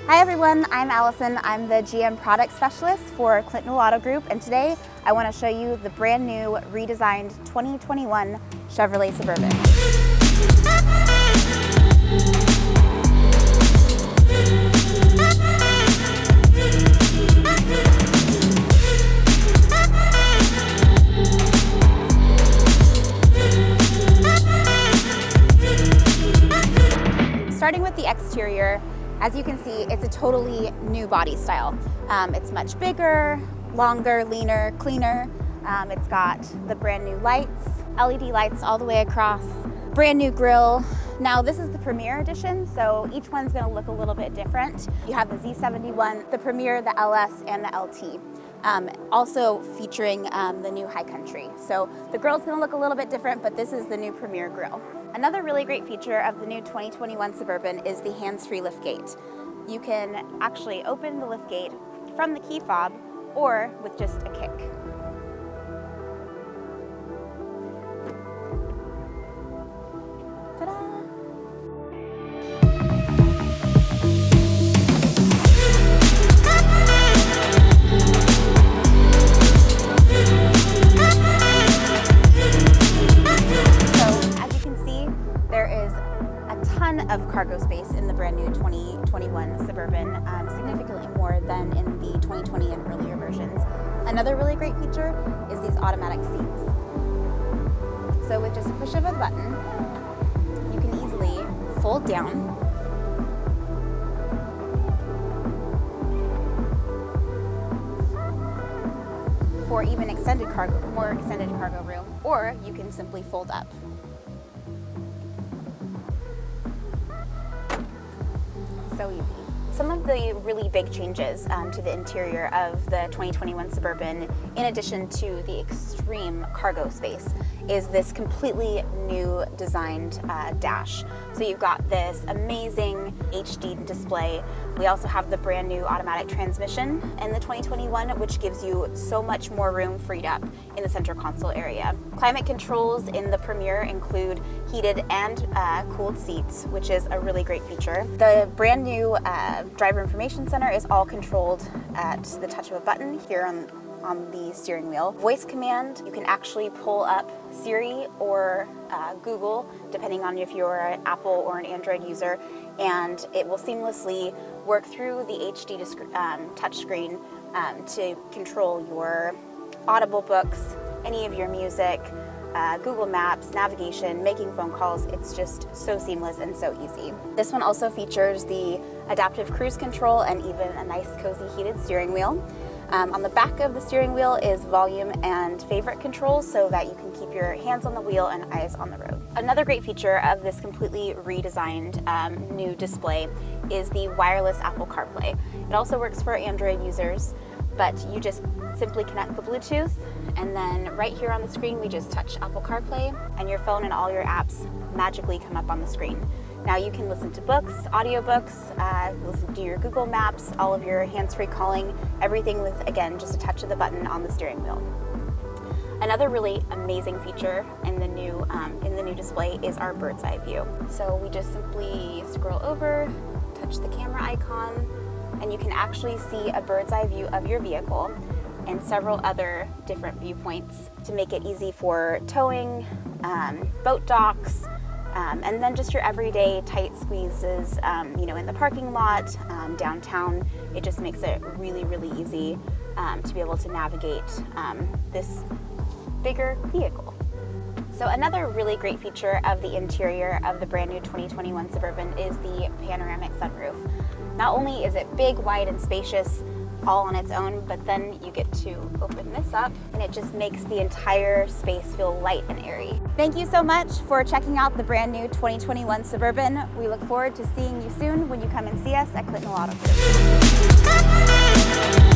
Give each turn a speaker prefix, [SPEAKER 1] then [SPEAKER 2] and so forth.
[SPEAKER 1] Hi everyone, I'm Allison. I'm the GM Product Specialist for Clint Newell Auto Group, and today I want to show you the brand new redesigned 2021 Chevrolet Suburban. Starting with the exterior, as you can see, it's a totally new body style. It's much bigger, longer, leaner, cleaner. It's got the brand new lights, LED lights all the way across, brand new grille. Now this is the Premier Edition, so each one's gonna look a little bit different. You have the Z71, the Premier, the LS, and the LT. Also featuring the new High Country. So the grille's gonna look a little bit different, but this is the new Premier grille. Another really great feature of the new 2021 Suburban is the hands-free liftgate. You can actually open the liftgate from the key fob or with just a kick. Ta-da! Of cargo space in the brand new 2021 Suburban, significantly more than in the 2020 and earlier versions. Another really great feature is these automatic seats. So with just a push of a button, you can easily fold down for even more extended cargo room, or you can simply fold up. So easy. Some of the really big changes to the interior of the 2021 Suburban, in addition to the extreme cargo space, is this completely new designed dash. So you've got this amazing HD display. We also have the brand new automatic transmission in the 2021, which gives you so much more room freed up in the center console area. Climate controls in the Premier include heated and cooled seats, which is a really great feature. The brand new driver information center is all controlled at the touch of a button here on the steering wheel. Voice command, you can actually pull up Siri or Google, depending on if you're an Apple or an Android user, and it will seamlessly work through the HD touchscreen to control your Audible books, any of your music, Google Maps, navigation, making phone calls. It's just so seamless and so easy. This one also features the adaptive cruise control and even a nice cozy heated steering wheel. On the back of the steering wheel is volume and favorite controls so that you can keep your hands on the wheel and eyes on the road. Another great feature of this completely redesigned new display is the wireless Apple CarPlay. It also works for Android users, but you just simply connect the Bluetooth, and then right here on the screen we just touch Apple CarPlay, and your phone and all your apps magically come up on the screen. Now you can listen to books, audiobooks, listen to your Google Maps, all of your hands-free calling, everything with, again, just a touch of the button on the steering wheel. Another really amazing feature in the new display is our bird's eye view. So we just simply scroll over, touch the camera icon, and you can actually see a bird's eye view of your vehicle and several other different viewpoints to make it easy for towing, boat docks, and then just your everyday tight squeezes, in the parking lot, downtown. It just makes it really, really easy to be able to navigate this bigger vehicle. So another really great feature of the interior of the brand new 2021 Suburban is the panoramic sunroof. Not only is it big, wide, and spacious all on its own, but then you get to open this up and it just makes the entire space feel light and airy. Thank you so much for checking out the brand new 2021 Suburban. We look forward to seeing you soon when you come and see us at Clint Newell Auto Group.